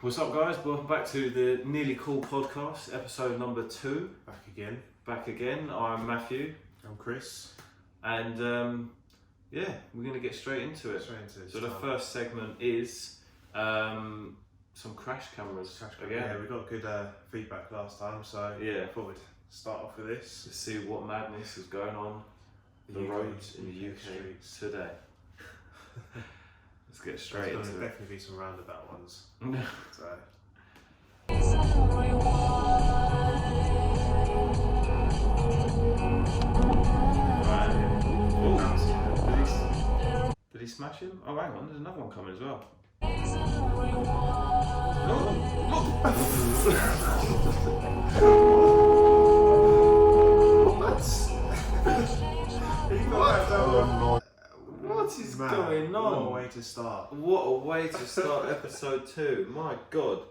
What's up, guys? Welcome back to the Nearly Cool podcast, episode number 2. Back again. I'm Matthew. I'm Chris. And yeah, we're going to get straight into it. So the first segment is some crash cameras. Yeah, we got good feedback last time, so yeah, I thought we'd start off with this. To see what madness is going on the roads in the UK today. Let's get straight into it. There's definitely be some roundabout ones. So. Right. Did he smash him? Oh, hang on, there's another one coming as well. What is going on? What a way to start. What a way to start episode 2. My God.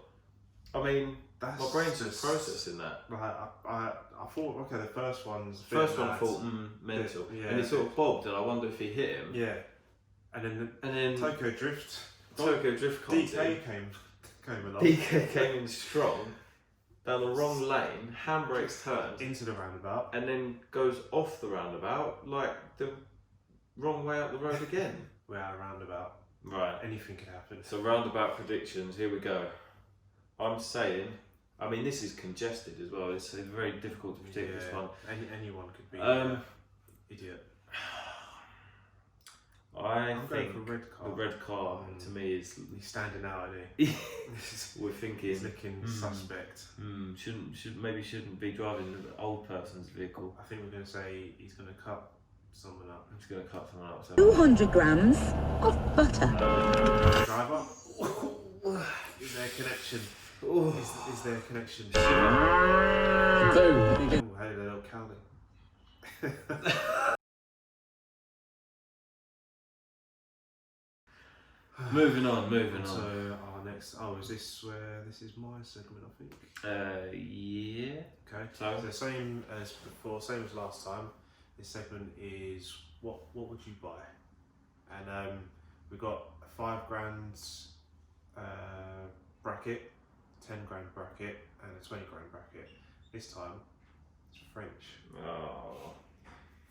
I mean, my brain's just processing that. Right, I thought, okay, the first one I thought, mental. Yeah, and he sort of bobbed, and I wonder if he hit him. Yeah. And then Tokyo Drift DK came along. DK came in strong, down the wrong lane, handbrakes turned. Into the roundabout. And then goes off the roundabout, like the wrong way up the road again. We're at a roundabout. Right. Anything could happen. So roundabout predictions, here we go. I'm saying, I mean, this is congested as well. It's very difficult to predict this one. Anyone could be an idiot. I think the red car to me is he's standing out, isn't he? We're thinking he's looking suspect. Shouldn't be driving an old person's vehicle. I think we're going to say he's going to cut someone up. He's going to cut someone up. So 200 grams of butter. Driver. Is there a connection? Is there a connection? Boom. Hey, the little Calvin. Moving on. So our next, is this where this is my segment? I think. Yeah. Okay. So same as before, same as last time. This segment is what would you buy? And we've got a £5,000 bracket, £10,000 bracket, and a £20,000 bracket. This time it's French. Oh.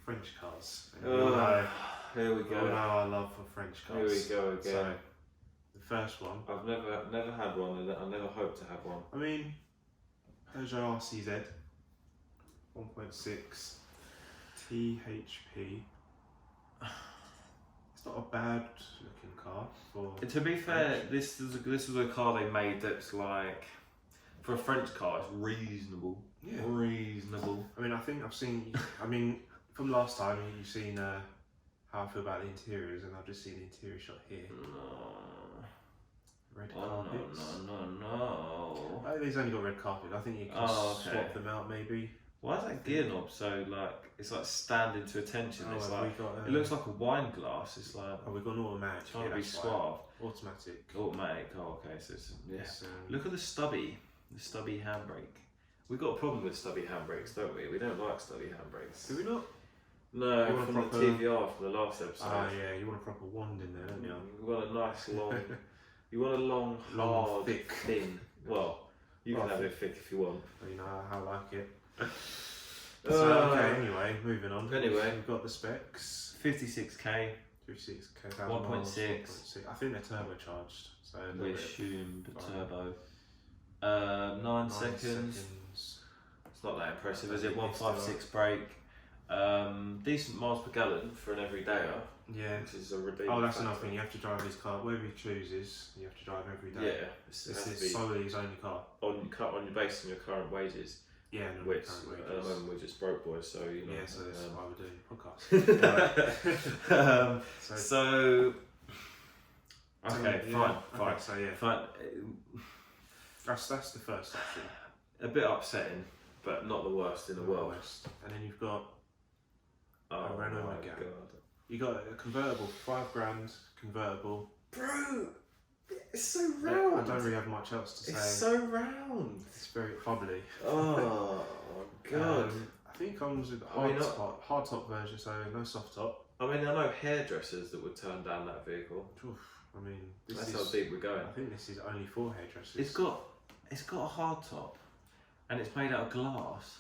French cars. Here we go. You all know our love for French cars. Here we go again. So, the first one. I've never had one, and I never hope to have one. I mean, Peugeot RCZ 1.6 THP. It's not a bad looking car. To be fair, this was a car they made that's like, for a French car, it's reasonable. Yeah. Reasonable. I mean, I think I've seen. From last time, you've seen how I feel about the interiors, and I've just seen the interior shot here. Red carpets. No. I think he's only got red carpet. I think you can swap them out maybe. Why is that gear knob so it's like standing to attention? It's like it looks like a wine glass. It's like we've got an automatic. Trying to be suave. Automatic. Automatic. Oh, okay. So it's, look at the stubby handbrake. We've got a problem with stubby handbrakes, don't we? We don't like stubby handbrakes. Do we not? No, from the TVR from the last episode. Yeah, you want a proper wand in there, don't you? You want a nice long. You want a long, hard, thick, thin. Well, you can have it thick if you want. You know how I like it. Okay. Anyway, moving on. Anyway, we've got the specs. 56k. 56k. 1.6. I think they're turbocharged. So we assumed turbo. 9 seconds. It's not that impressive, is it? 156 brake. Decent miles per gallon for an everydayer. Yeah. Which is a ridiculous. That's another thing. You have to drive his car. Wherever he chooses, you have to drive every day. Yeah. This is solely his only car. Based on your current wages. Yeah, which at the moment we're just broke boys, so you know. Yeah, so that's why we're doing podcasts. So okay, fine. Okay, so yeah, fine. That's the first option. A bit upsetting, but not the worst in the world. And then you've got a Renault Megane. God. You got a convertible, £5,000 convertible. Bro, it's so round. I don't really have much else to say. It's so round. It's very bubbly. Oh God. I think it comes with hard top version, so no soft top. I mean, I know hairdressers that would turn down that vehicle. Oof, I mean, That's how deep we're going. I think this is only for hairdressers. It's got a hard top, and it's made out of glass.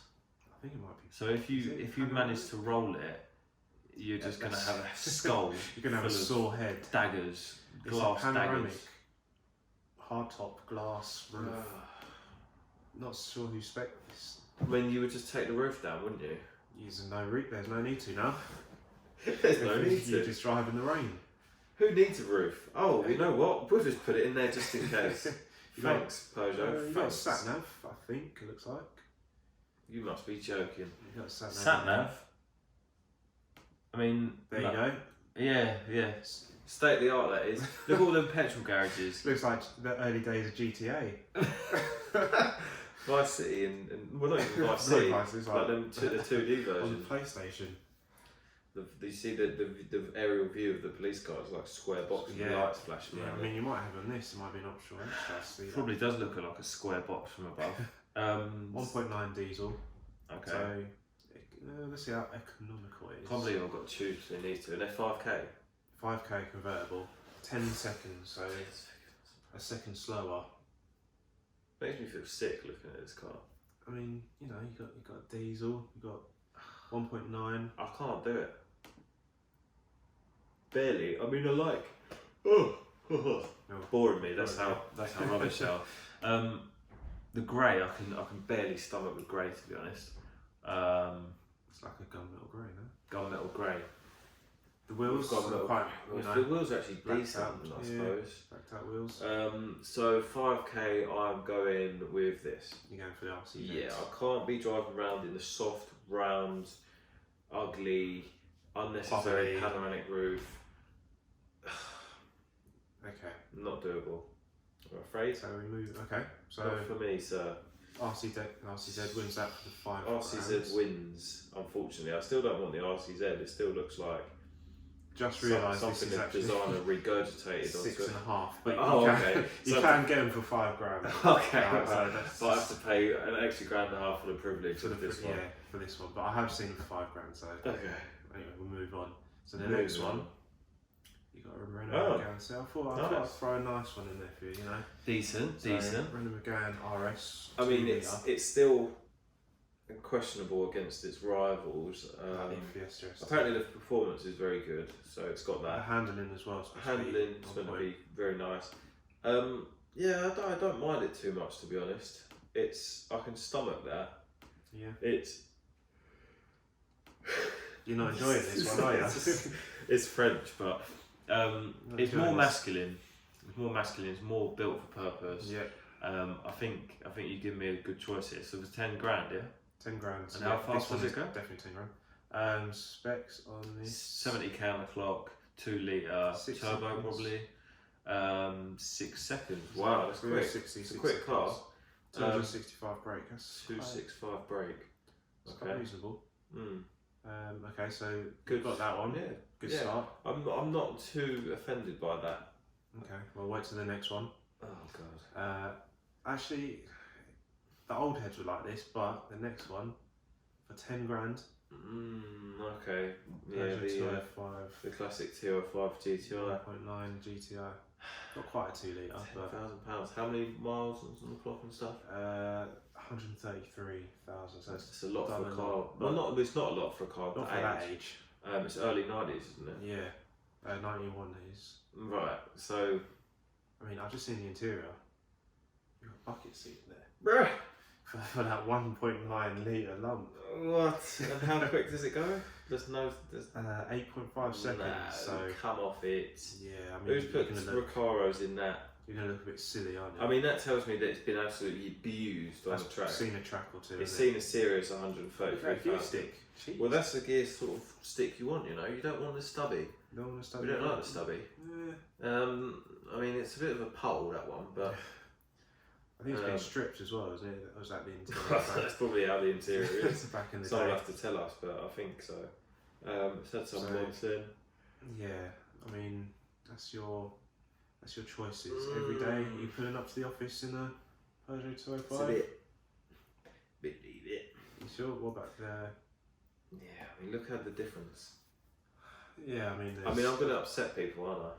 I think it might be. So if you manage to roll it, you're just gonna have a skull. You're gonna have a sore head. Daggers, It's glass a panoramic, daggers. hard top glass roof. Not sure who spec this. I mean, you would just take the roof down, wouldn't you? Using no roof. There's no need to now. There's no need You to. just drive in the rain. Who needs a roof? Oh, you know what? We'll just put it in there just in case. Thanks, Peugeot. You got a Thanks. sat nav, I think it looks like. You must be joking. You got a sat nav. Sat nav. I mean, There you go. Yeah. State of the art that is. Look at all them petrol garages. Looks like the early days of GTA. Vice City and well, not even Vice City. It's Like them the 2D on version. the PlayStation. You see the aerial view of the police car. It's like a square box with lights flashing Yeah, around I mean, it. you might have on this. It might be an optional extra. I see that. Probably does look like a square box from above. 1.9 diesel. Okay. So let's see how economical it is. Can't believe I've got tubes in these two, and they're 5k. 5k convertible, 10 seconds, so a second slower. Makes me feel sick looking at this car. I mean, you know, you got diesel, you got 1.9. I can't do it. Barely. I mean, I like. Oh, boring me. That's how rubbish they are. The grey, I can barely stomach with grey, to be honest. It's like a gunmetal grey, no? Gunmetal grey. The wheels are Gunmetal. quite, you know, The wheels are actually blacked decent, out, I yeah. suppose. blacked out wheels. So 5k, I'm going with this. You're going for the RC. Yeah, I can't be driving around in the soft, round, ugly, unnecessary Bubbly. panoramic roof. Okay. Not doable. I'm afraid. So we move. Okay. So Not for me, sir. RCZ wins that for the 5 RCZ grand. wins, unfortunately. I still don't want the RCZ. It still looks like Just realised this something is the actually designer regurgitated onto it. 6.5. But Oh, you can, okay. you So- can get them for 5 grand. Okay, that's but I have to pay an extra £1.50 for the privilege for of this one. yeah, for this one. But I have seen it for 5 grand. So Okay. anyway, we'll move on. So the Moving next one, on. you got a Renault Megane. So I thought I'd Nice. throw a nice one in there for you. You know. Decent. So, Renault Megane RS. I mean, 2 it's still questionable against its rivals. litre. Fiesta ST. Apparently, the performance is very good, so it's got The that. handling as well. Handling's going to be very nice. Yeah, I don't mind it too much, to be honest. I can stomach that. Yeah. It's. You're not enjoying this one, are you? It's French, but it's more enjoying this. masculine. It's more masculine. It's more built for purpose. Yeah. I think you give me a good choice here. So it was 10 grand, yeah. 10 grand. And how fast does it go? Definitely 10 grand. Specs on this. 70k on the clock, 2 litre, 6 turbo seconds. probably. 6 seconds. Wow, that's quick. 60, It's a quick car. 265 brake. That's 265 brake. That's Okay. quite reasonable. Mm. Okay, so Good. we've got that one. Yeah. Good Yeah. start. I'm not too offended by that. Okay, we'll wait to the next one. Oh god. Actually, the old heads were like this, but the next one for 10 grand. Okay. Yeah, Peugeot the classic TO5 GTI. 1.9 GTI. Not quite a 2 litre, but £10,000. How many miles on the clock and stuff? 133,000. So It's a lot done for a a car. lot. Well, it's not a lot for a car. not for that age. It's early 90s, isn't it? Yeah, 91 is. Right. So. I mean, I've just seen the interior. You've got a bucket seat there. Bruh. For that 1.9 litre lump. What? And how quick does it go? There's no. 8.5 seconds. Nah, So come off it. yeah, I mean, Who's put Recaros in that? you're gonna look a bit silly, aren't you? I mean, that tells me that it's been absolutely abused on the track. I've seen a track or two. It's isn't it? seen a serious Look at that gear 133,000. stick. Jeez. Well, that's the gear sort of stick you want, you know. You don't want the stubby. No one has We don't like the stubby. I mean, it's a bit of a pole, that one, but I think it's been stripped as well, isn't it? Or was that the interior? that's probably how the interior is. Back in the Someone day. will have to tell us, but I think so. It's had some So- mods in. Yeah, I mean, that's your choices. Every day you pulling up to the office in a Peugeot It's a 205. bit. You sure? What about there? Yeah, I mean, look at the difference. Yeah, I mean, I'm going to upset people, aren't I?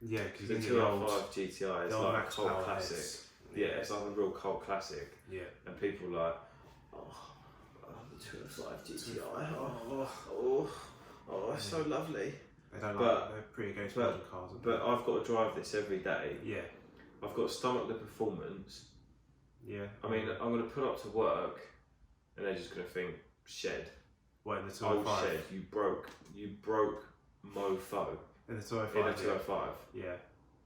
Yeah, because The 205 GTI is the old like a Max cult Power classic. heads. Yeah, it's like a real cult classic. Yeah. And people are like, the 205 GTI. It's so lovely. They don't like. They're pretty against modern cars. But I've got to drive this every day. Yeah. I've got to stomach the performance. Yeah. I mean, I'm going to pull up to work, and they're just going to think, shed. What, in the 205? Oh, shed, you broke mofo. In the 205? In the 205. Yeah.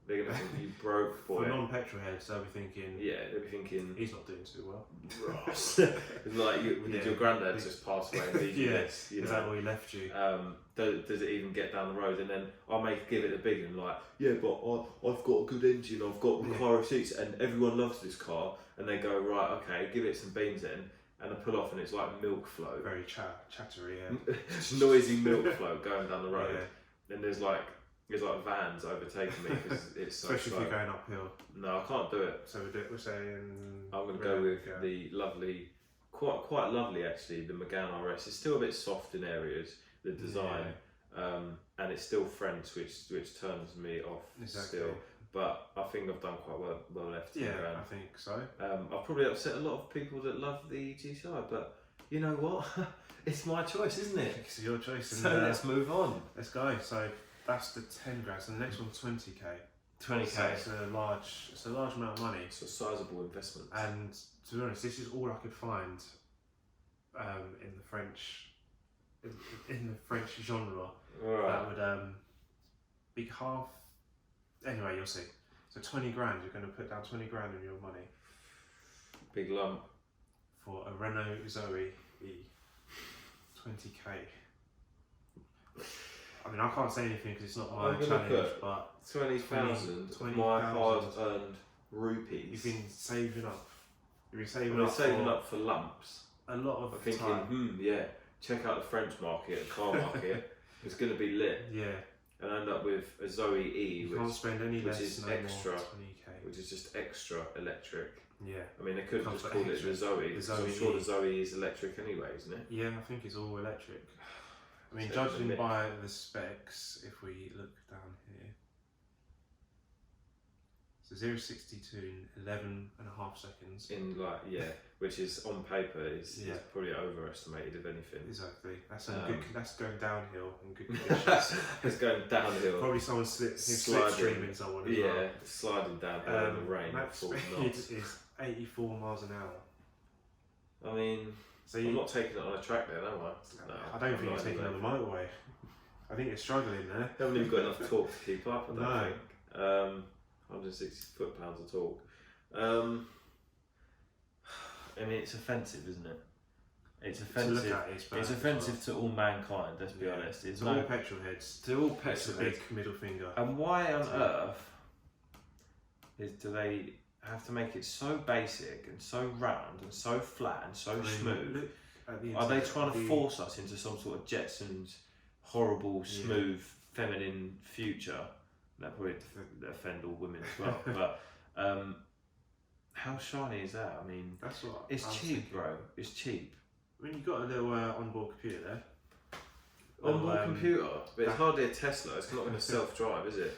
They're going to think you broke boy. For non-petrol heads, they'll be thinking... Yeah, they'll be thinking... He's not doing too well. Ross. It's like, did your granddad just pass away and leave you this? You Is that where he left you? Does it even get down the road? And then I may give it a big one, like, yeah, but I've got a good engine, I've got recliner seats, and everyone loves this car. And they go, right, okay, give it some beans then. And I pull off and it's like milk flow. Very chattery, yeah. Noisy milk flow going down the road. Yeah. And there's like vans overtaking me because it's so especially slow. if you're going uphill. No, I can't do it. So we're saying... I'm going to go with the lovely, quite lovely actually, the Megane RS. It's still a bit soft in areas, the design, and it's still French, which turns me off still. But I think I've done quite well left. Yeah, I think so. I've probably upset a lot of people that love the GTI, but you know what? It's my choice, isn't it? It's your choice. So let's move on. Let's go. So that's the 10 grand. So the next one's 20k. 20k. So it's a large amount of money. It's a sizable investment. And to be honest, this is all I could find in the French genre that would be half. Anyway, you'll see. So 20 grand. You're going to put down 20 grand in your money. Big lump. For a Renault Zoe E. 20k. I mean, I can't say anything because it's not my challenge, but 20,000. My hard-earned rupees. You've been saving up. Up for lumps. A lot of I'm thinking, time. yeah. Check out the French market, the car market. It's going to be lit. Yeah. And I end up with a Zoe E, you can't spend any less is than extra, 20k. which is just extra electric. Yeah. I mean, they could have just called it the Zoe. I'm sure the Zoe is electric anyway, isn't it? Yeah, I think it's all electric. I mean, So judging by the specs, if we look down here, so 0-60 in 11.5 seconds. In which is on paper is probably overestimated if anything. Exactly. That's that's going downhill in good conditions. It's going downhill. Probably someone slipstreaming someone as well. Sliding downhill in the rain. Max speed is 84 miles an hour. I mean, so I'm not taking it on a track then, am I? No, I don't think you're taking it on the motorway. I think you're struggling there. You haven't even got enough torque to keep up, I don't think. 160 foot-pounds of torque. I mean, it's offensive, isn't it? It's offensive. To look at, it's offensive to all mankind. Let's be honest. It's all petrol heads. To all petrol heads. Big middle finger. And why on earth do they have to make it so basic and so round and so flat and so smooth? Are they trying to force us into some sort of Jetsons horrible, smooth, feminine future? That probably offend all women as well. But how shiny is that? I mean, that's what it's cheap, bro. It's cheap. I mean, you've got a little onboard computer there. Onboard computer, but it's hardly a Tesla. It's not going to self-drive, is it?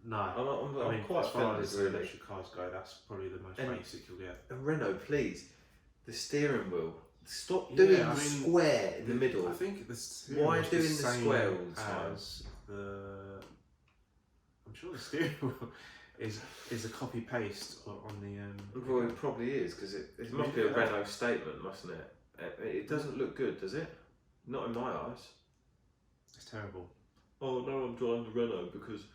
No. I'm quite as far as really. electric cars go, that's probably the most basic you'll get. A Renault, please. The steering wheel. Stop doing the square in the middle. I think the steering Why wheel doing is the square all the time? I'm sure the steering wheel is a copy paste on the. Well, it probably is because it must be a Renault statement, mustn't it? It doesn't look good, does it? Not in my eyes. It's terrible. Oh no, I'm driving the Renault because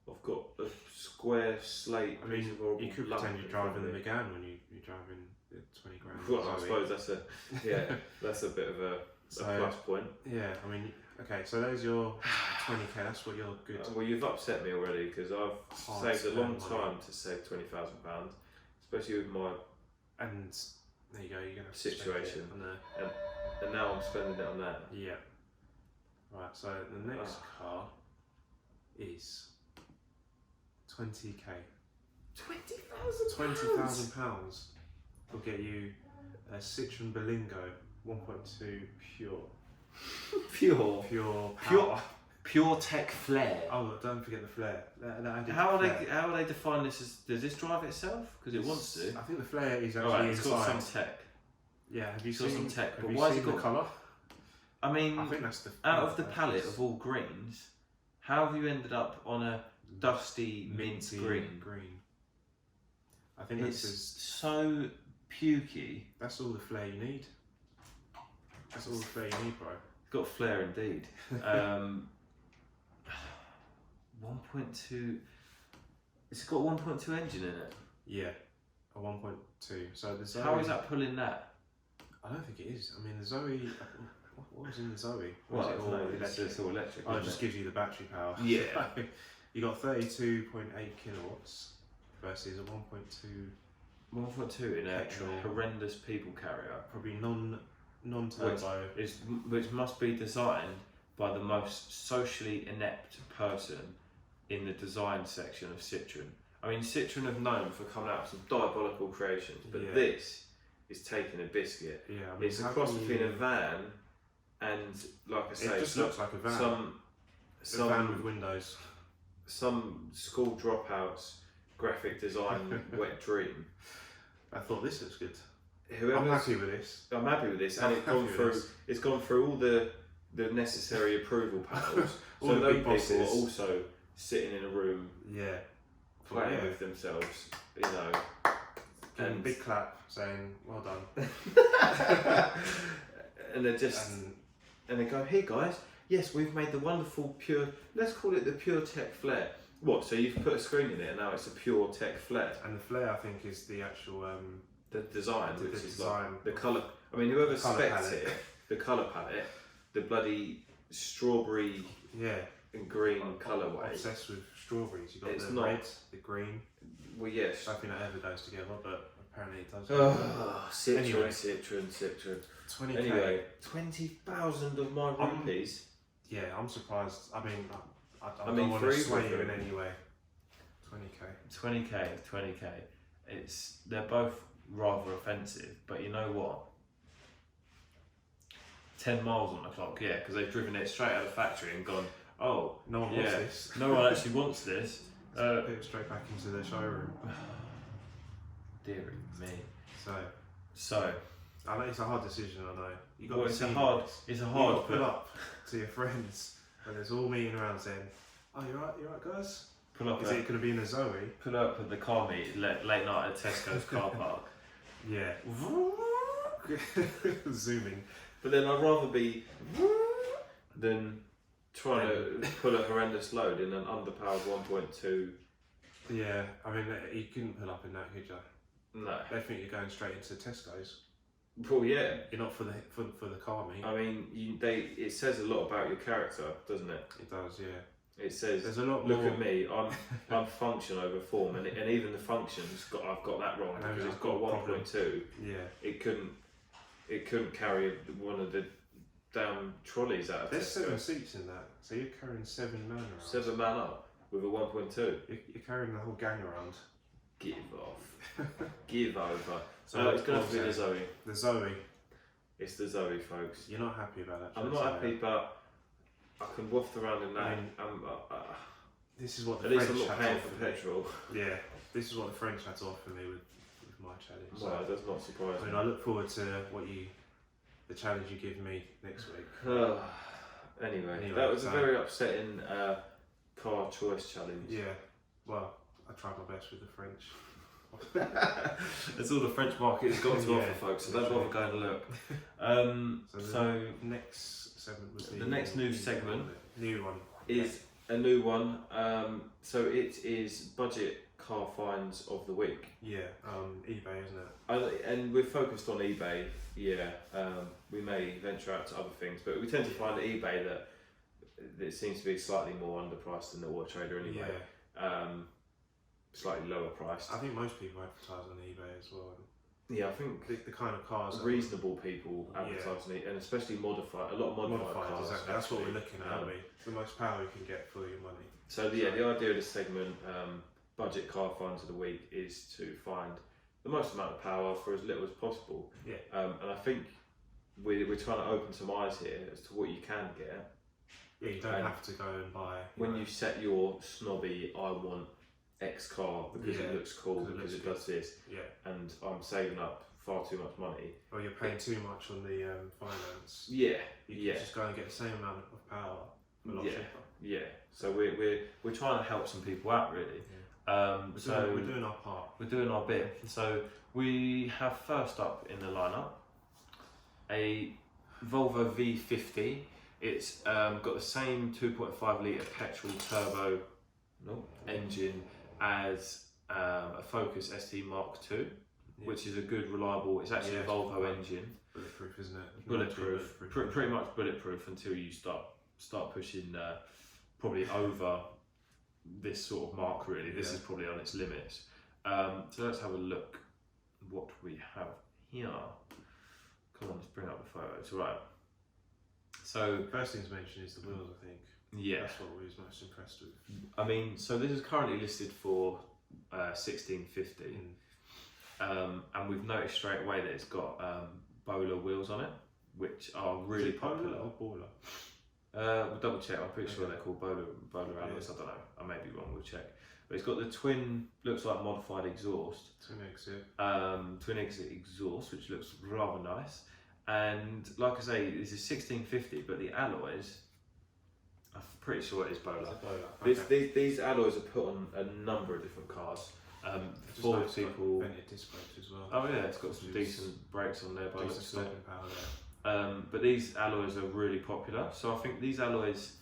I've got a square slate. I mean, you could pretend you're driving the Megane when you're driving the 20 grand. Well, I suppose that's a bit of a plus point. Yeah, I mean, okay, so there's your 20k. That's what you're good. Well, you've upset me already because I've saved a long time to save £20,000, especially with my and there you go. You're gonna situation, and now I'm spending it on that. Yeah. Right. So the next car is 20k. £20,000 will get you a Citroen Berlingo 1.2 pure power. Pure Tech Flare. Oh, don't forget the flare. How are they define this as? Does this drive itself? Because it wants to. I think the flare is actually Alright, it's got inside. some tech. Yeah, have you It's got seen some tech, have but you why has seen it got the colour? I mean, I think that's the out of the palette of all greens, how have you ended up on a dusty mint green? I think It's that's so pukey. that's all the flare you need. That's all the flare you need, bro. It's got flair indeed. 1.2. It's got 1.2 engine in it. Yeah, a 1.2. So the Zoe. How is that pulling that? I don't think it is. I mean, the Zoe. What was in the Zoe? Well, Was it all electric? it's all electric. Oh, it isn't just gives you the battery power. Yeah. You got 32.8 kilowatts versus a 1.2. 1.2 in a Petrol. horrendous people carrier. Probably non-turbo. Which must be designed by the most socially inept person in the design section of Citroen. I mean, Citroen have known for coming out with some diabolical creations, but Yeah. this is taking a biscuit. Yeah, I mean, It's a cross between a van and, like I say, it just looks like a van. Some a van with windows. Some school dropouts graphic design wet dream. I thought this looks good. Whoever's- I'm happy with this. I'm happy with this, and I'm it's gone happy with through. this. It's gone through all the necessary approval panels. All So the those big people bosses. are also sitting in a room Yeah. playing Yeah. with themselves, you know. And And big clap saying, well done. and they're just and they go, hey guys, yes, we've made the wonderful pure. Let's call it the Pure Tech Flare. What? So you've put a screen in it, and now it's a Pure Tech Flare. And the flare, I think, is the actual The design, the which is design. like the colour. I mean, whoever The colour specs palette. it, the colour palette, the bloody strawberry Yeah. and green colourway. Obsessed with strawberries. You've got It's the not- red, the green. Well, yes. I don't think that ever goes together, but apparently it does. Oh, Citroen, Anyway. Citroen. 20k. Anyway, 20,000 of my rupees. Yeah, I'm surprised. I mean, I I mean, don't want for to either sway of you in them. any way. 20k. 20k. They're both rather offensive, but you know what? 10 miles on the clock, yeah, because they've driven it straight out of the factory and gone, oh, No one wants this. no one actually wants this. Put it straight back into the showroom. Dear me. So, I know it's a hard decision. I know. You got Well, to it's a see hard this. It's a You hard got to pull up to your friends when it's all meeting around saying, "Oh, you right, guys? pull up Is it going to be in a Zoe?" at the car meet late night at Tesco's car park. Yeah. Zooming. But then I'd rather be than trying to pull a horrendous load in an underpowered 1.2. Yeah, I mean, you couldn't pull up in that, could you? No. They think you're going straight into Tesco's. Well, yeah. You're not for the car meet. I mean, it says a lot about your character, doesn't it? It does, yeah. It says, There's a lot look more. at me, I'm function over form, and even the function's I've got that wrong No, because it's I've got got a problem. 1.2. Yeah. It couldn't carry one of the damn trolleys out of There's Tesco. 7 seats in that, so you're carrying 7 men around. 7 man up with a 1.2. You're carrying the whole gang around. Give off. Give over. So No, it's going to what have to be the was Zoe. The Zoe. It's the Zoe, folks. You're not happy about that. I'm choice, not are happy, you? but I can waft around in that. I mean, This is what the at least French I'm not had paying to for offer me. petrol. Yeah, this is what the French had to offer me with my challenge. No, So, it does not surprise I me. mean, I look forward to the challenge you give me next week. Anyway, that was a so- very upsetting car choice challenge. Yeah, well, I tried my best with the French. That's all the French market has got to Yeah, offer, folks, so don't literally. bother going to look. So next segment would be the next new segment new one is a new one. So it is budget car finds of the week. Yeah, eBay, isn't it? And we're focused on eBay, yeah. We may venture out to other things, but we tend to find at eBay that it seems to be slightly more underpriced than the Auto Trader anyway. Yeah. Slightly lower priced. I think most people advertise on eBay as well. Yeah, I think The kind of cars. that- reasonable people advertise on it, and especially a lot of modified cars. exactly. That's what we're actually. looking at, aren't we? The most power you can get for your money. So the idea of this segment, budget car finds of the week, is to find the most amount of power for as little as possible. Yeah. And I think we're trying to open some eyes here as to what you can get Yeah, you don't have to go and buy. When you set your snobby, I want X car because it looks cool, because it does this, and I'm saving up far too much money. Or you're paying too much on the finance. Yeah, you can just go and get the same amount of power for a lot cheaper. Yeah. So we're trying to help some people out really. We're doing our part. We're doing our bit. So we have first up in the lineup a Volvo V50. It's got the same 2.5 litre petrol turbo engine as a Focus ST Mark II, which is a good, reliable. It's actually a Volvo engine. Bulletproof, isn't it? Bulletproof. Pretty much bulletproof until you start pushing probably over this sort of mark. Really, this is probably on its limits. So let's have a look. What we have here. Come on, let's bring up the photos. Right. So first thing to mention is the wheels, I think. Yeah. That's what we was most impressed with. I mean, so this is currently listed for 1650, and we've noticed straight away that it's got Bowler wheels on it, which are really popular. Bowler or Baller? We'll double check. I'm pretty sure they're called Bowler alloys. I don't know. I may be wrong. We'll check. But it's got the twin, looks like modified exhaust. Twin exit exhaust, which looks rather nice. And like I say, this is 1650, but the alloys, I'm pretty sure it is Bowler. Okay. These alloys are put on a number of different cars. For people. Vented disc brakes as well. Oh yeah, it's got some decent brakes on there by the looks of it. Power there. But these alloys are really popular. So I think these alloys,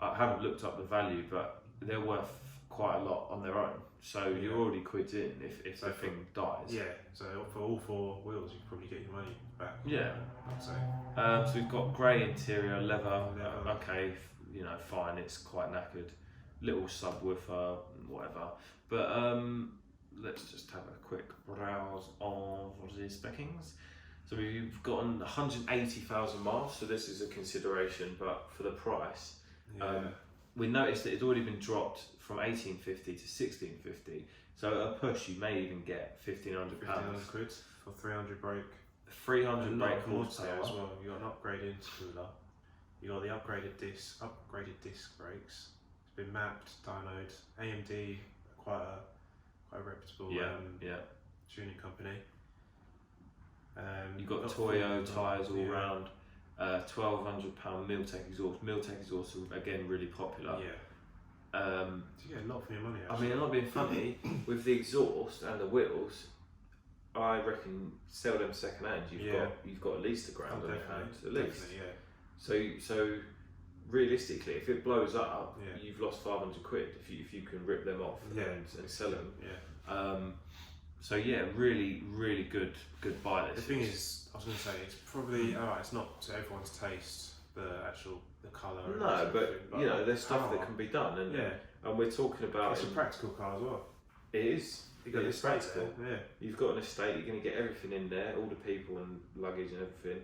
I haven't looked up the value, but they're worth quite a lot on their own. So you're already quids in if the thing dies. Yeah, so for all four wheels, you can probably get your money back. Yeah. I'd say. So we've got grey interior, leather. Okay, fine. It's quite knackered. Little subwoofer, whatever. But let's just have a quick browse of the speccings. So we've gotten 180,000 miles. So this is a consideration, but for the price, we noticed that it's already been dropped from 1850 to 1650. So at a push, you may even get £1,500. £1,500 for 300 brake. 300 brake horsepower as well. You got an upgraded cooler. You got the upgraded disc brakes. It's been mapped, dynoed. AMD, quite a reputable tuning company. You've got Toyo tyres all round. £1,200 Miltech exhaust. Miltech exhaust are again really popular. So you get a lot for your money. I mean, I'm not being funny. With the exhaust and the wheels, I reckon sell them second hand. You've got at least £1,000 on your hands, at least. So realistically, if it blows up, you've lost £500 if you can rip them off and sell them. So yeah, really, really good buy. The thing is, I was going to say, it's probably alright. It's not to everyone's taste, the colour. No, but you know, there's stuff that can be done, and we're talking about. It's a practical car as well. It is. You got it's practical. You've got an estate. You're going to get everything in there, all the people and luggage and everything.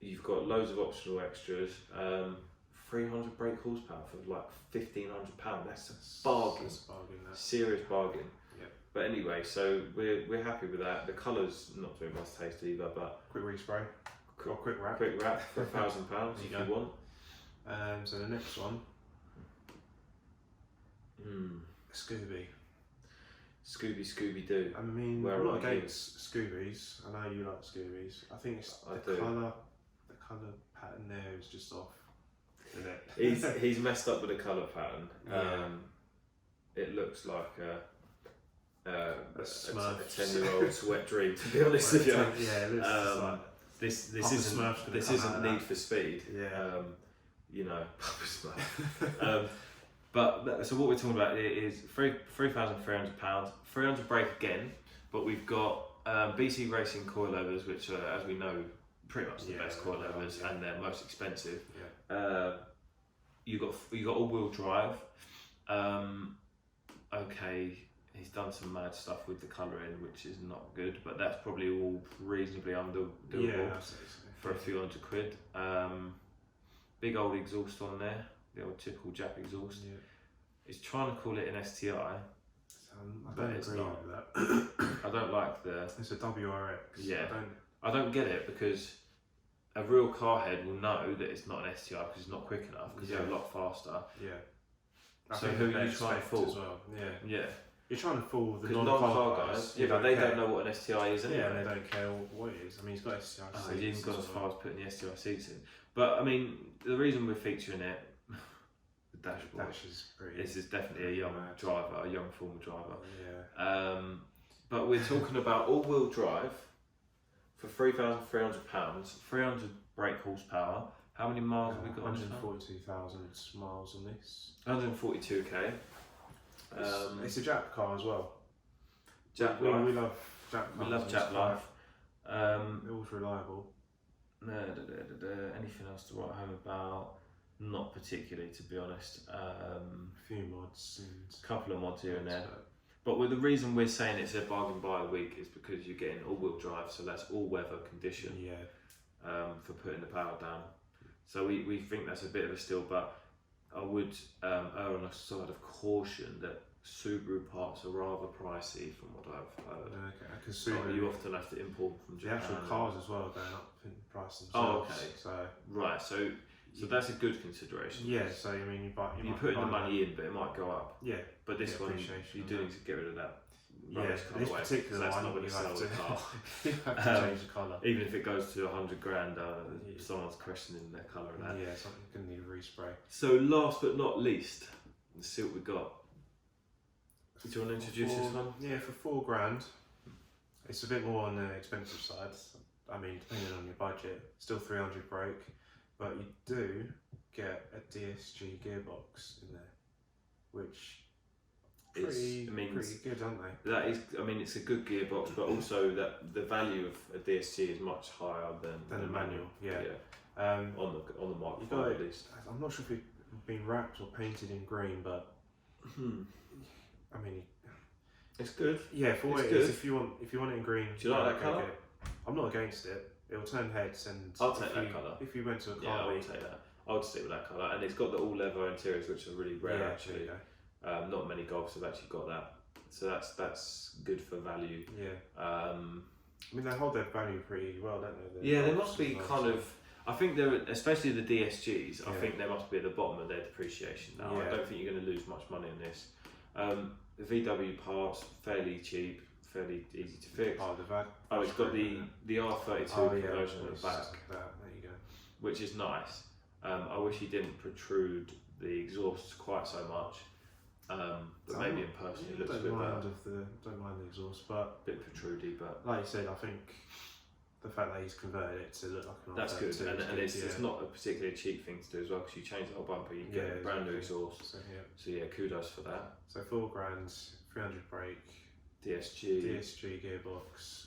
You've got loads of optional extras. 300 brake horsepower for like £1,500. That's a bargain. That's a bargain. Serious bargain. But anyway, so we're happy with that. The colour's not very much taste either, but quick respray or quick wrap. Quick wrap for £1,000 if you want. So the next one, Scooby Doo. I mean, we're not against Scoobies. I know you like Scoobies. I think it's the colour pattern there is just off. Isn't it? He's messed up with the colour pattern. It looks like a 10-year-old's wet dream, to be honest with you. It looks like this isn't Need for Speed. You know, but so what we're talking about is £3,300, 300 brake again, but we've got BC Racing coilovers, which are, as we know, pretty much the best coilovers, and they're most expensive. You got all-wheel drive. Okay, he's done some mad stuff with the colouring, which is not good, but that's probably all reasonably doable for a few £100. Big old exhaust on there, the old typical Jap exhaust. He's trying to call it an STI. I don't agree with that. I don't like the. It's a WRX. Yeah. I don't get it because a real car head will know that it's not an STI because it's not quick enough because they're a lot faster. Yeah. So who are you trying to fool? As well. Yeah. Yeah. You're trying to fool the non-car guys. Yeah, but they don't know what an STI is anyway. Yeah, and they don't care what it is. I mean, he's got STI seats. He's even gone as far as putting the STI seats in. But I mean, the reason we're featuring it, the dashboard, this is definitely a young driver, a young former driver. Yeah. But we're talking about all-wheel drive for £3,300, 300 brake horsepower. How many miles have we got? 142,000 miles on this. 142k. It's a Jap car as well. Jap we life. We love Jap cars. We love Jap life. They're always reliable. Anything else to write home about? Not particularly, to be honest. A few mods and a couple of mods here and there. But the reason we're saying it's a bargain buy a week is because you're getting all-wheel drive, so that's all-weather condition. For putting the power down. So we think that's a bit of a steal, but I would err on the side of caution that Subaru parts are rather pricey from what I've heard. Okay, because Subaru, you often have to import from Japan. The actual cars as well are going up in price themselves. Oh, okay. Right, so that's a good consideration. Yeah, so I mean, you put the money in, but it might go up. Yeah. But this one, you do need to get rid of that. This particular that's one, not going to sell the car. You have to change the colour. Even if it goes to $100,000, someone's questioning their colour and that. Yeah, something's going to need a respray. So last but not least, let's see what we got. Do you want to introduce this one? Yeah, for £4,000, it's a bit more on the expensive side. I mean, depending on your budget, still 300 brake, but you do get a DSG gearbox in there, which pretty good, aren't they? That is, I mean, it's a good gearbox, but also that the value of a DSG is much higher than a manual. Yeah. On the Mark V at least. I'm not sure if it's been wrapped or painted in green, but I mean, it's good. Yeah, for what it is, if you want it in green. Do you like that colour? I'm not against it. It'll turn heads, and I'll take that colour. If you went to a car, I would take that. I would stick with that colour, and it's got the all leather interiors, which are really rare actually. Not many Golfs have actually got that, so that's good for value. Yeah. I mean, they hold their value pretty well, don't they? They must be kind of. I think they're, especially the DSGs. I think they must be at the bottom of their depreciation now. I don't think you're going to lose much money in this. The VW parts fairly cheap, fairly easy to fix. It's got the R32 conversion at the back. There you go. Which is nice. I wish he didn't protrude the exhaust quite so much. But maybe in person it looks a bit better. Don't mind the exhaust, but a bit protrudy. But like you said, I think the fact that he's converted it to look like an that's good, and it's not a particularly cheap thing to do as well, because you change the whole bumper, you get a brand new exhaust. So kudos for that. So £4,000, 300 brake, DSG gearbox.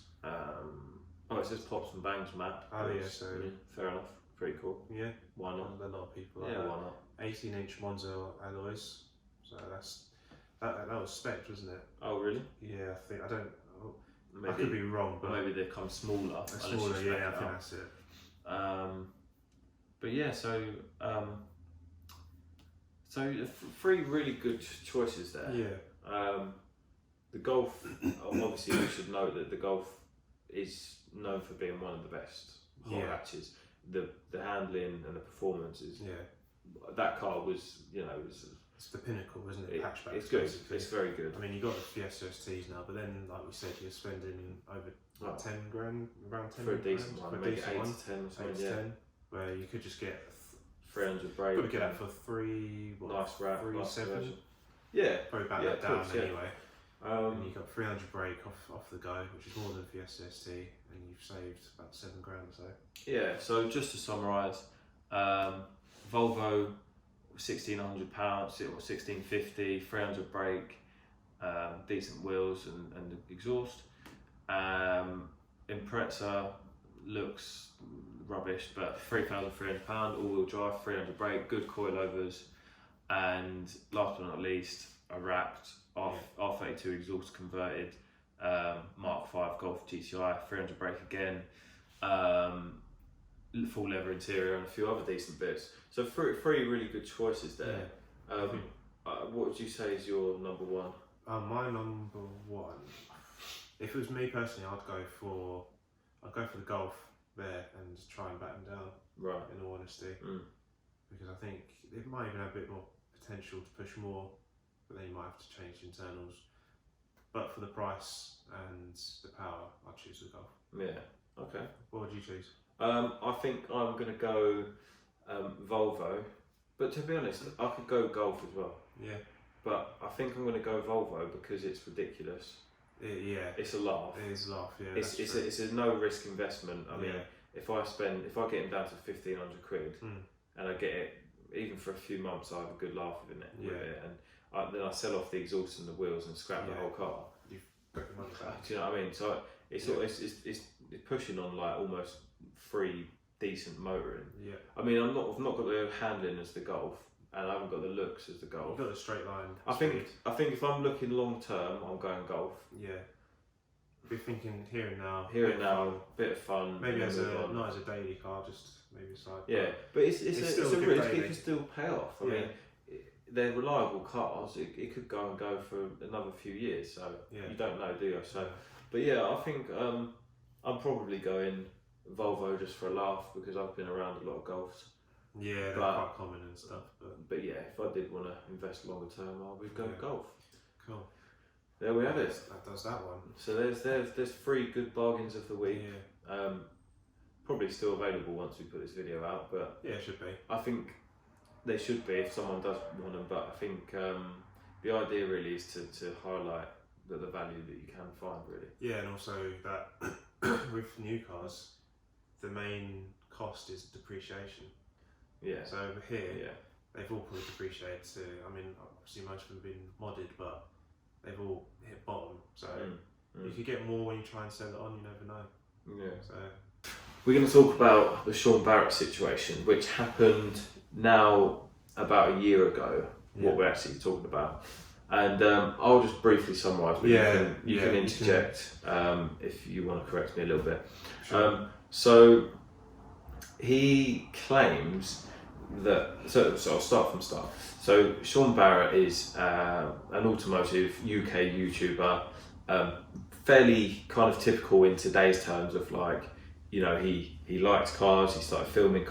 It says pops and bangs map. So fair enough, pretty cool. Yeah, why not? A lot of people. Why not? 18-inch Monza alloys. So that was spec, wasn't it? Oh really? Yeah, I could be wrong, but maybe they come smaller. Smaller, I think that's it. But yeah, so three really good choices there. Yeah. The Golf, obviously we should note that the Golf is known for being one of the best hot hatches. The handling and the performance is. That car was, it's the pinnacle, isn't it? Hatchback. It's good. Basically. It's very good. I mean, you got the Fiesta STs now, but then, like we said, you're spending over like £10,000, around 10 for a decent one, maybe 8 to 10 or something. 10, where you could just get 300 brake. Could get that for nice wrap, 3.7. Yeah, probably back that down anyway. And you got 300 brake off the go, which is more than Fiesta ST, and you've saved about £7,000 or so. Yeah. So just to summarise, Volvo. £1,600 or £1,650, 300 brake, decent wheels and exhaust. Impreza looks rubbish, but £3,300, all-wheel drive, 300 brake, good coilovers, and last but not least, a wrapped R32 exhaust converted Mark V Golf GTI, 300 brake again. Full leather interior and a few other decent bits. So three really good choices there. What would you say is your number one? My number one, if it was me personally, I'd go for the Golf. there and try and batten down. Right. In all honesty, because I think it might even have a bit more potential to push more, but then you might have to change internals. But for the price and the power, I'd choose the Golf. Yeah. Okay. What would you choose? I think I'm going to go Volvo, but to be honest, I could go Golf as well. Yeah. But I think I'm going to go Volvo because it's ridiculous. Yeah. It's a laugh. It is a laugh. Yeah. It's a no risk investment. I mean, if I get him down to 1,500 quid, and I get it even for a few months, I have a good laugh with it, and then I sell off the exhaust and the wheels and scrap the whole car. You've got the money back. Do you know what I mean? So it's pushing on like almost free decent motoring. Yeah. I mean, I've not got the handling as the Golf, and I haven't got the looks as the Golf. You've got the straight line. I think if I'm looking long term, I'm going Golf. Yeah. Be thinking here and now. Bit of fun. Maybe not as a daily car, just maybe a side. Yeah, but it's a risk. Daily. It can still pay off. I mean, they're reliable cars. It could go for another few years. So you don't know, do you? So, but yeah, I think I'm probably going Volvo just for a laugh because I've been around a lot of Golfs. Yeah, they're quite common and stuff. But yeah, if I did want to invest longer term, I would go Golf. Cool. There we have it. That does that one. So there's 3 good bargains of the week. Yeah. Probably still available once we put this video out, but yeah, it should be. I think they should be if someone does want them. But I think the idea really is to highlight the value that you can find, really. Yeah, and also that with new cars, the main cost is depreciation. Yeah. So over here, they've all probably depreciated to. I mean, obviously most of them have been modded, but they've all hit bottom, so you could get more when you try and sell it on. You never know. Yeah. So we're going to talk about the Sean Barrett situation, which happened now about a year ago. What we're actually talking about, and I'll just briefly summarise. You can interject if you want to correct me a little bit. Sure. So he claims that. So I'll start from start. So Sean Barrett is an automotive UK YouTuber, fairly kind of typical in today's terms of like, you know, he likes cars, he started filming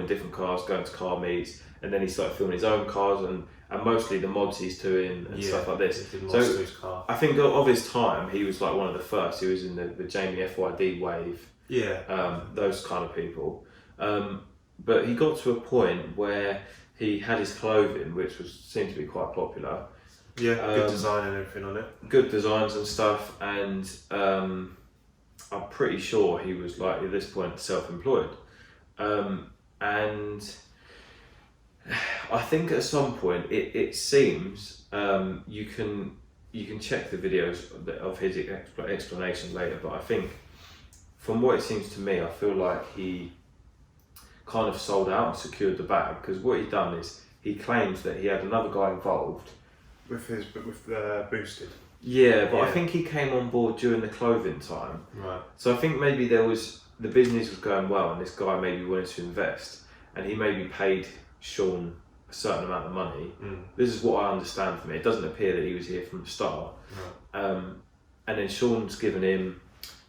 different cars, going to car meets, and then he started filming his own cars and mostly the mods he's doing and stuff like this. So I think of his time, he was like one of the first. He was in the Jamie FYD wave, those kind of people. But he got to a point where he had his clothing, which seemed to be quite popular. Yeah, good design and everything on it. Good designs and stuff, and I'm pretty sure he was like at this point self-employed. And I think at some point it seems you can check the videos of his explanation later, but I think from what it seems to me, I feel like he kind of sold out and secured the bag, because what he'd done is he claims that he had another guy involved with Boosted. Yeah, but I think he came on board during the clothing time. Right. So I think maybe the business was going well, and this guy maybe wanted to invest, and he maybe paid Sean a certain amount of money. This is what I understand from it. It doesn't appear that he was here from the start. Right. And then Sean's given him,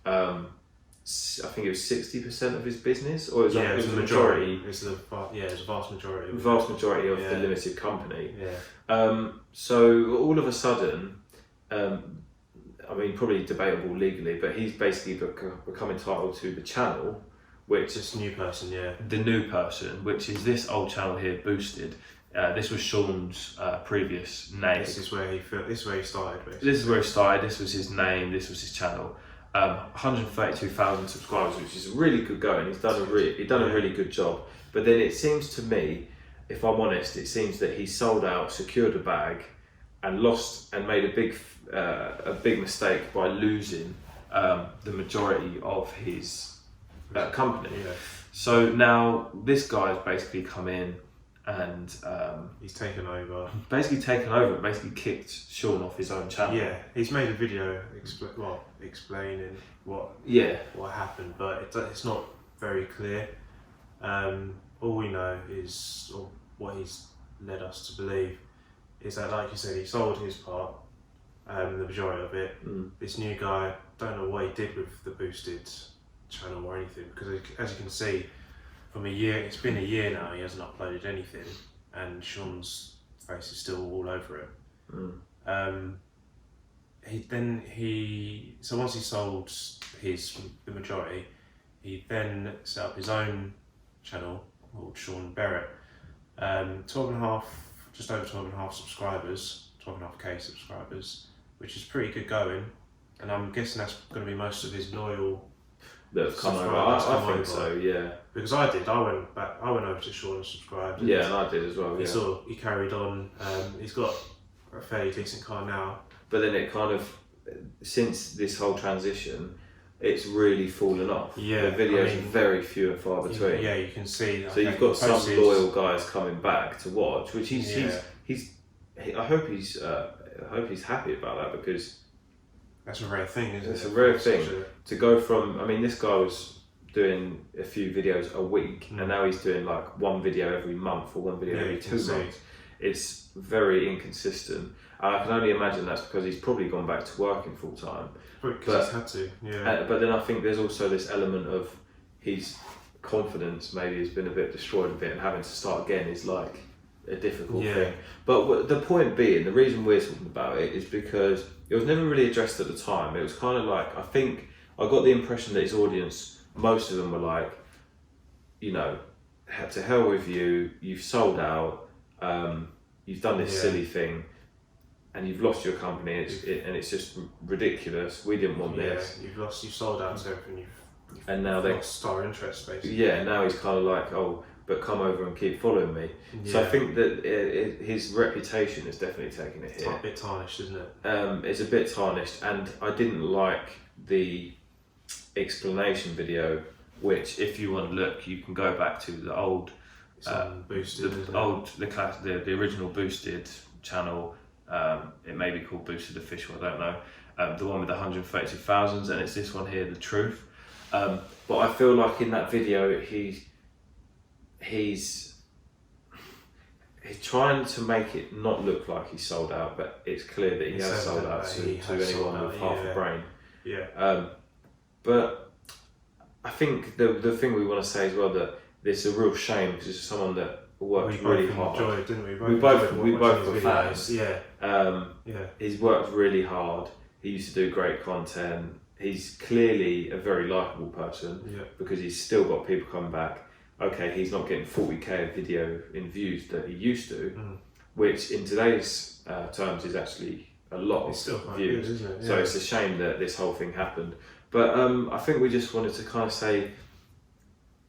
I think it was 60% of his business, or it was the majority. It's a vast majority. Vast majority of the limited company. Yeah. So all of a sudden, I mean, probably debatable legally, but he's basically become entitled to the channel, which this new person, the new person, which is this old channel here, Boosted. This was Sean's previous name. This is where he started. Basically. This is where he started. This was his name. This was his channel. 132,000 subscribers, which is really good going. He's done a really good job. But then it seems to me, if I'm honest, it seems that he sold out, secured a bag, and lost and made a big mistake by losing the majority of his company. Yeah. So now this guy's basically come in and he's taken over. Basically kicked Sean off his own channel. Yeah, he's made a video explaining what happened, but it's not very clear. All we know is, or what he's led us to believe, is that, like you said, he sold his part, the majority of it. This new guy, don't know what he did with the Boosted channel or anything, because as you can see, from a year, it's been a year now, he hasn't uploaded anything, and Sean's face is still all over it. So once he sold the majority, he then set up his own channel called Sean Barrett. 12.5, just over 12.5 subscribers, 12.5k subscribers, which is pretty good going. And I'm guessing that's going to be most of his loyal that have come over. I think so, yeah. Because I did. I went over to Sean and subscribed. Yeah, and I did as well. He carried on. He's got a fairly decent car now. But then it kind of, since this whole transition, it's really fallen off. Yeah, the videos are very few and far between. Yeah, you can see. So you've got some loyal guys coming back to watch, which I hope he's happy about that, because that's a rare thing, isn't it? It's a rare thing to go from. I mean, this guy was doing a few videos a week, and now he's doing like one video every month or one video every 2 months. It's very inconsistent. And I can only imagine that's because he's probably gone back to working full time. Because he's had to, yeah. But then I think there's also this element of his confidence maybe has been a bit destroyed a bit, and having to start again is like a difficult thing. But the point being, the reason we're talking about it is because it was never really addressed at the time. It was kind of like, I think I got the impression that his audience, most of them were like, you know, to hell with you, you've sold out, you've done this silly thing, and you've lost your company, and it's just ridiculous. We didn't want this. You've sold out to everything. And now they lost our interest, basically. Yeah, now he's kind of like, oh, but come over and keep following me. Yeah. So I think that his reputation is definitely taking a hit. It's a bit tarnished, isn't it? It's a bit tarnished, and I didn't like the explanation video, which, if you want to look, you can go back to the old, boosted, the original boosted channel. It may be called Boosted Official, I don't know. The one with the 132,000, and it's this one here, The Truth. But I feel like in that video, he's trying to make it not look like he's sold out, but it's clear that he has sold out to anyone with half a brain. Yeah. But I think the thing we want to say as well, that it's a real shame, because it's someone that worked really hard. We both were fans. Yeah. He's worked really hard. He used to do great content. He's clearly a very likeable person, because he's still got people coming back. Okay, he's not getting 40k of video in views that he used to, which in today's terms is actually a lot of views. Good, isn't it? So it's a shame that this whole thing happened. But I think we just wanted to kind of say,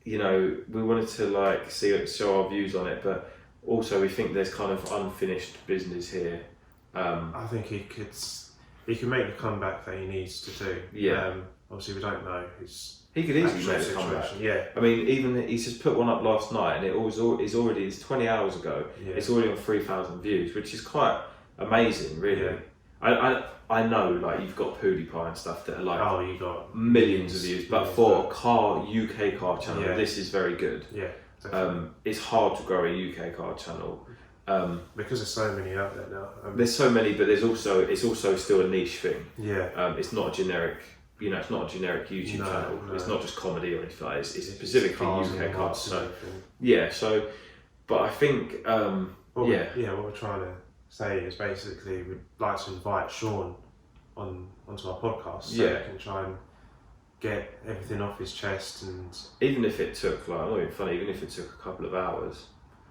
you know, we wanted to like show our views on it, but also we think there's kind of unfinished business here. I think he can make the comeback that he needs to do. Yeah. Obviously, we don't know he could easily make a comeback. Yeah. I mean, even he's just put one up last night, and it's 20 hours ago. Yeah. It's already on 3,000 views, which is quite amazing, really. Yeah. I know, like, you've got PewDiePie and stuff that are like, you got millions of views, but for a UK car channel, this is very good. Yeah. Definitely. It's hard to grow a UK car channel. Because there's so many out there now. There's so many, but it's also still a niche thing. Yeah. It's not a generic. You know, it's not a generic YouTube channel. No. It's not just comedy or anything like that. It's specifically UK cars. So, yeah. So, but I think, what we're trying to say is basically we'd like to invite Sean onto our podcast, so we can try and get everything off his chest, and even if it took, like, I'm not even funny, even if it took a couple of hours,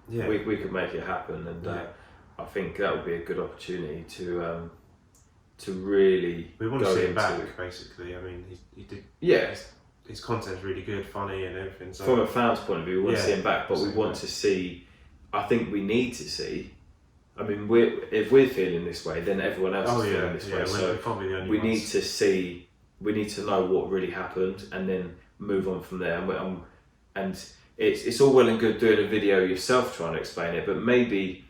we could make it happen, and I think that would be a good opportunity to really. We want to see him back, basically. I mean, he did. Yeah. His content's really good, funny, and everything. So from a fan's point of view, we want to see him back, but we want to see. I think we need to see. I mean, if we're feeling this way, then everyone else is feeling this way. So we need to see. We need to know what really happened, and then move on from there. And it's all well and good doing a video yourself trying to explain it, but maybe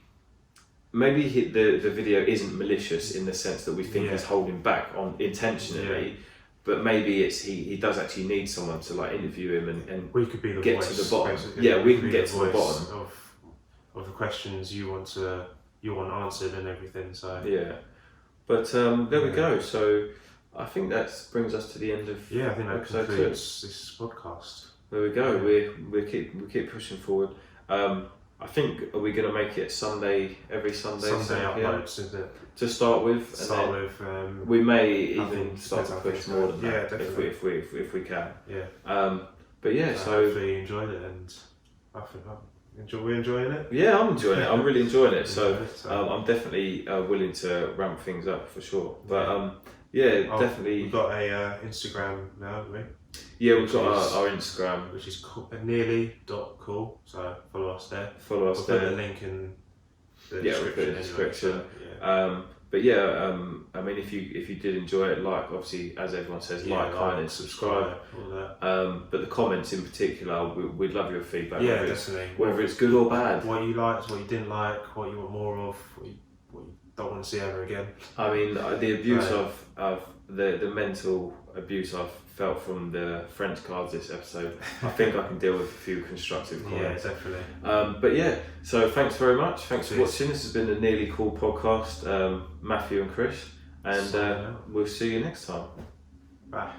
the video isn't malicious in the sense that we think he's holding back on intentionally, but maybe it's he does actually need someone to like interview him and we could be the get voice, to the bottom. basically. Yeah, we can get to the bottom of the questions you want answered and everything. So yeah, but there we go. So I think that brings us to the end of I think that episode concludes this podcast. There we go. We keep pushing forward. I think, are we going to make it every Sunday uploads, isn't it? To start with, we may even start to push more than that if we can. But so hopefully you enjoyed it, and I think we're enjoying it. Yeah, I'm enjoying it. I'm really enjoying it. So I'm definitely willing to ramp things up for sure. But definitely. We've got a Instagram now, haven't we? Yeah, we've got our Instagram, which is nearly.cool. So follow us there. We'll put the link in the description. We'll put the description. But I mean, if you did enjoy it, obviously, as everyone says, comment, and subscribe. All that. But the comments in particular, we'd love your feedback. Yeah, definitely. Whether it's good or bad. What you liked, what you didn't like, what you want more of, what you don't want to see ever again. I mean, the abuse of the mental abuse I've felt from the French cards this episode, I think I can deal with a few constructive comments. Yeah, definitely. But so thanks very much. Thanks for watching. This has been the Nearly Cool podcast. Matthew and Chris, and we'll see you next time. Bye.